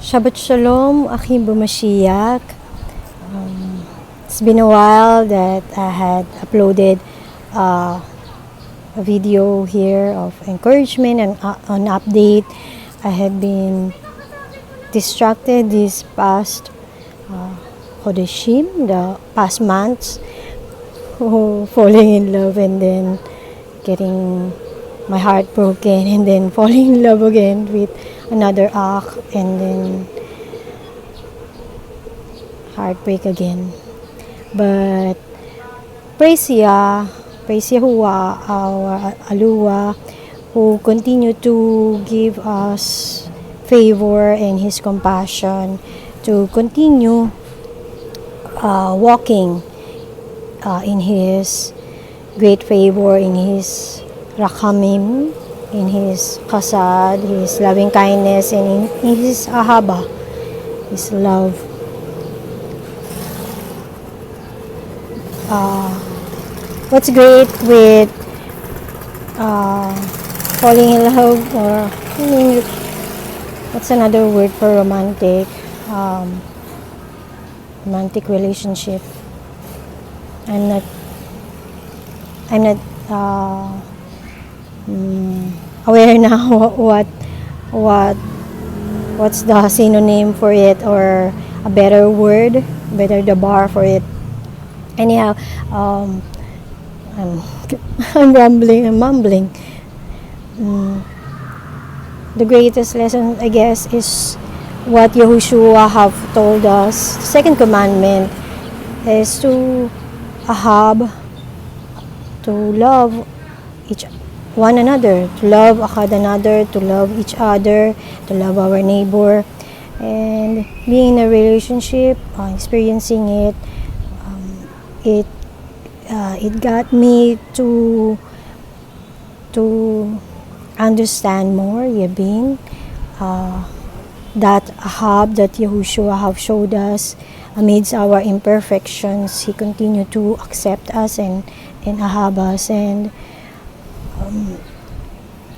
Shabbat Shalom, Achim B'Mashiach. It's been a while that I had uploaded a video here of encouragement and an update. I had been distracted these past Chodeshim, the past months, falling in love and then getting my heart broken and then falling in love again with another act and then heartbreak again. But praise HaRuach, our Eliyahu, who continue to give us favor and His compassion to continue walking in His great favor, in His Rachamim, in His Chesed, His loving kindness, and in His Ahava, His love. What's great with falling in love, or what's another word for romantic relationship? I'm not aware now what's the synonym for it, or a better word, the bar for it. Anyhow, I'm mumbling. The greatest lesson, I guess, is what Yahushua have told us. Second commandment is to ahab, to love one another, to love another, to love each other, to love our neighbor, and being in a relationship, experiencing it. It got me to understand more Yabin, that ahab that Yahushua have showed us amidst our imperfections. He continued to accept us and ahab us, and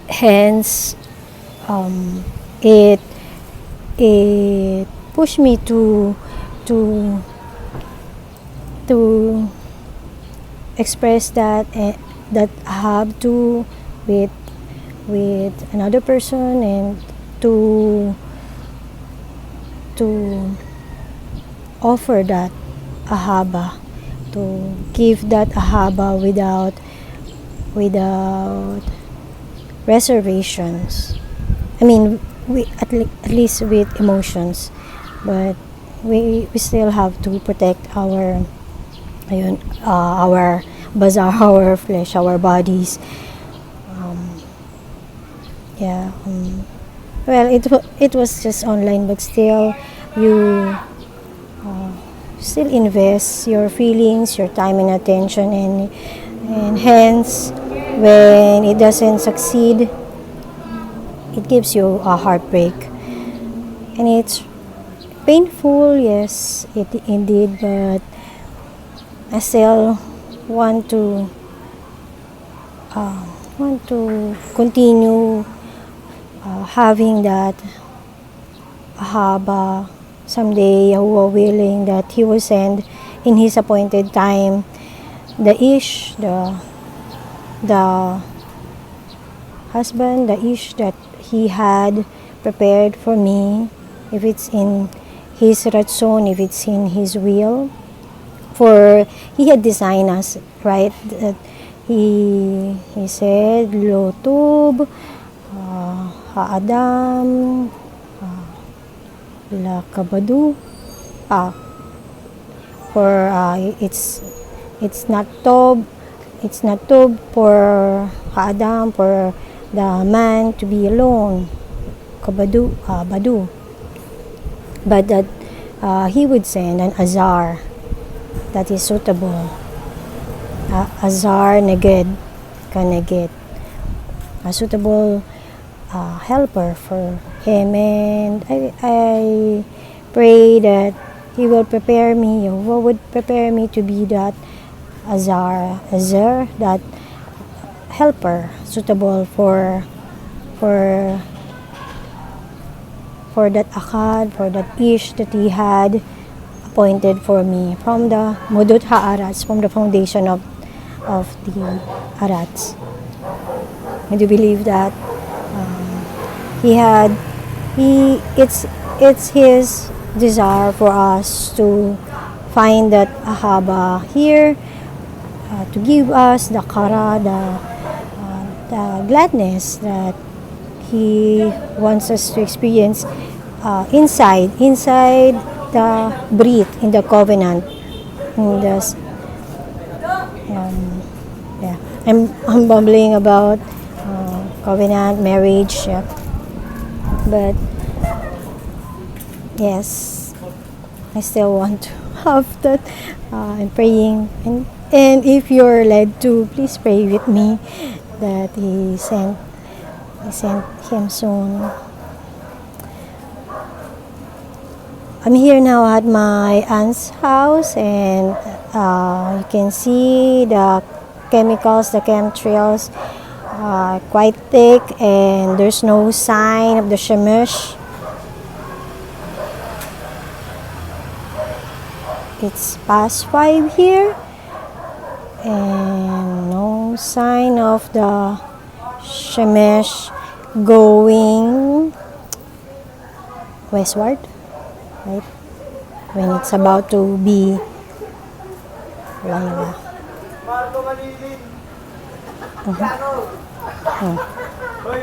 hence it pushed me to express that ahab to with another person, and to offer that ahaba, to give that ahaba without reservations. I mean, at least with emotions, but we still have to protect our bazaar, our flesh, our bodies. Well, it was just online, but still you still invest your feelings, your time and attention, and hence when it doesn't succeed, it gives you a heartbreak, and it's painful. Yes, it indeed, but I still want to continue having that ahaba. Someday, Yahuwah willing, that He will send in His appointed time the husband, the ish that He had prepared for me, if it's in His ratzon, if it's in His will. For He had designed us, right? He said, Lo tub, ha'adam, la kabadu. For it's not tub for ha'adam, for the man to be alone, kabadu, badu. But that He would send an azar that is suitable, azar neged, kaneged, a suitable helper for him. And I pray that He will prepare me, Yahuwah would prepare me to be that azar, that helper suitable for for that akad, for that ish that He had appointed for me from the Mudut HaArats, from the foundation of the Arats. I do believe that it's His desire for us to find that ahaba here, to give us the kara, the gladness that He wants us to experience inside the breath, in the covenant, in the yeah. I'm bumbling about covenant, marriage, yeah. But yes, I still want to have that and praying, and if you're led to, please pray with me that He sent him soon. I'm here now at my aunt's house, and you can see the chemicals, the chemtrails, quite thick, and there's no sign of the shemesh. It's past 5 here, and no sign of the shemesh going westward, right? When it's about to be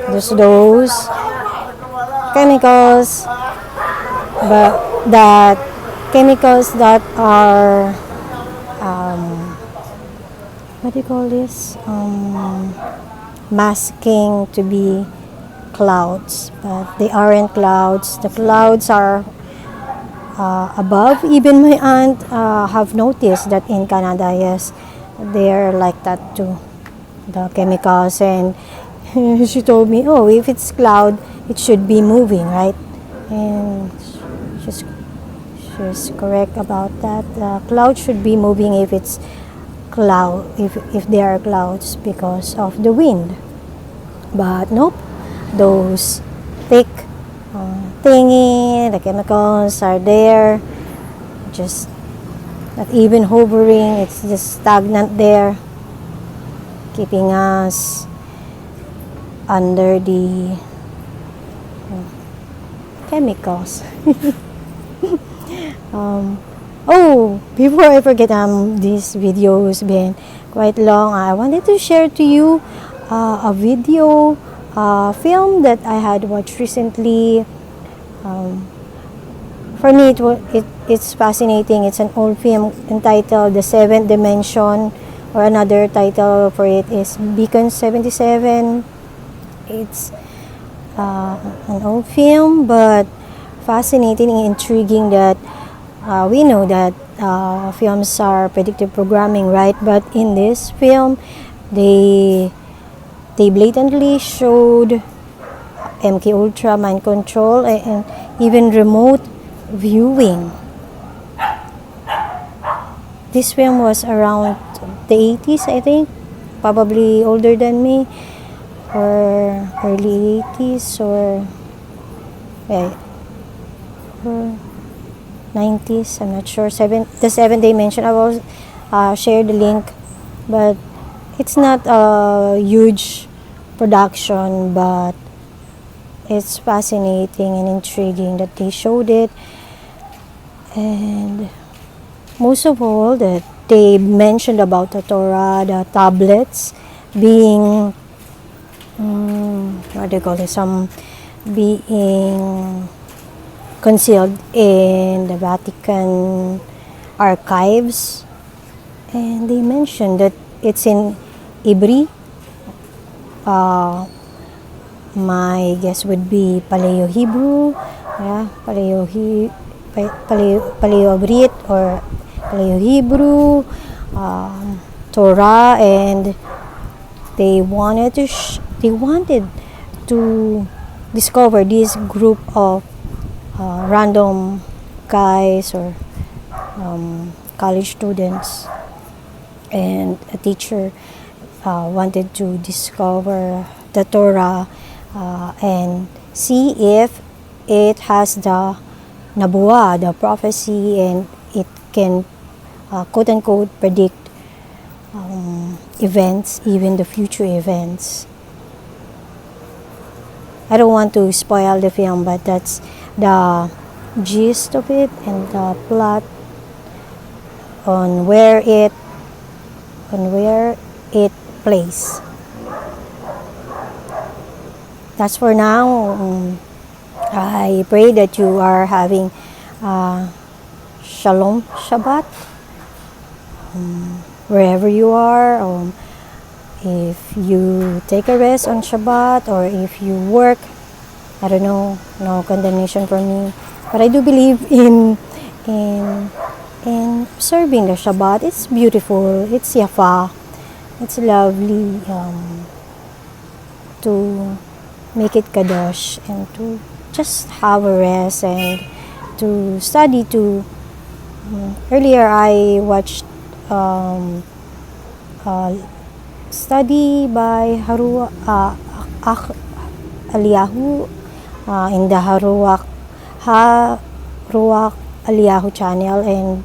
There's those chemicals, but that chemicals that are what do you call this? Masking to be clouds, but they aren't clouds. The clouds are above. Even my aunt have noticed that in Canada, yes, they're like that too, the chemicals. And she told me, oh, if it's cloud, it should be moving, right? And she's correct about that. The cloud should be moving if it's cloud, if there are clouds, because of the wind. But nope, those thick thingy, the chemicals are there, just not even hovering. It's just stagnant there, keeping us under the chemicals. Oh, before I forget, this video has been quite long. I wanted to share to you a video film that I had watched recently. For me, it's fascinating. It's an old film entitled The Seventh Dimension, or another title for it is Beacon 77. It's an old film, but fascinating and intriguing. That we know that films are predictive programming, right? But in this film, they blatantly showed MK Ultra, mind control, and even remote viewing. This film was around the 80s, I think, probably older than me, or early 80s, or 90s, I'm not sure. The 7 Dimension, I will share the link, but it's not a huge production, but it's fascinating and intriguing that they showed it. And most of all, that they mentioned about the Torah, the tablets being what do you call this, being concealed in the Vatican archives. And they mentioned that it's in Hebrew. My guess would be Paleo-Hebrew, Paleo-Abrit, or Paleo-Hebrew, Torah, and they wanted to discover this group of random guys or college students, and a teacher wanted to discover the Torah and see if it has the nabuwa, the prophecy, and it can quote unquote predict events, even the future events. I don't want to spoil the film, but that's the gist of it and the plot on where it plays. That's for now. I pray that you are having Shalom Shabbat wherever you are. If you take a rest on Shabbat or if you work, I don't know, no condemnation from me. But I do believe in observing the Shabbat. It's beautiful. It's yafa. It's lovely to make it kadosh and to just have a rest and to study to earlier I watched study by HaRuach Eliyahu in the HaRuach Eliyahu channel, and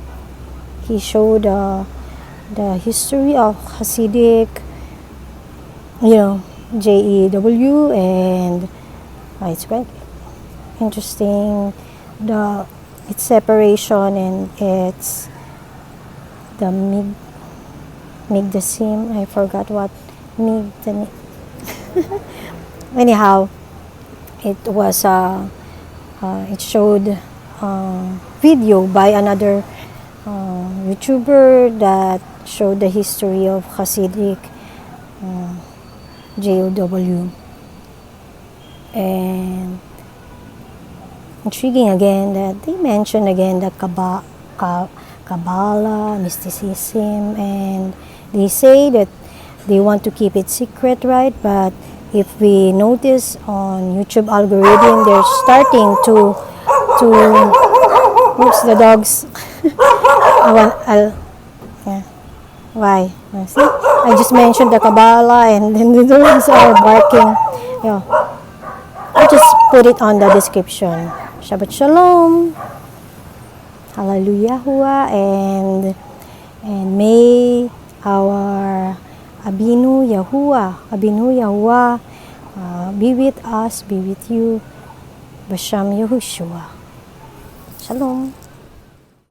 he showed the history of Hasidic, JEW, and it's quite interesting, its separation and its the Migdasim. I forgot what anyhow, it was it showed video by another YouTuber that showed the history of Hasidic JOW, and intriguing again that they mention again the Kabbalah, mysticism, and they say that they want to keep it secret, right? But if we notice on YouTube algorithm, they're starting to oops, the dogs. Yeah. Why? See? I just mentioned the Kabbalah and then the dogs are barking. Yeah. I'll just put it on the description. Shabbat Shalom. Hallelujah, and may our Abinu Yahuwah be with us, be with you. B'Shem Yahushua. Shalom.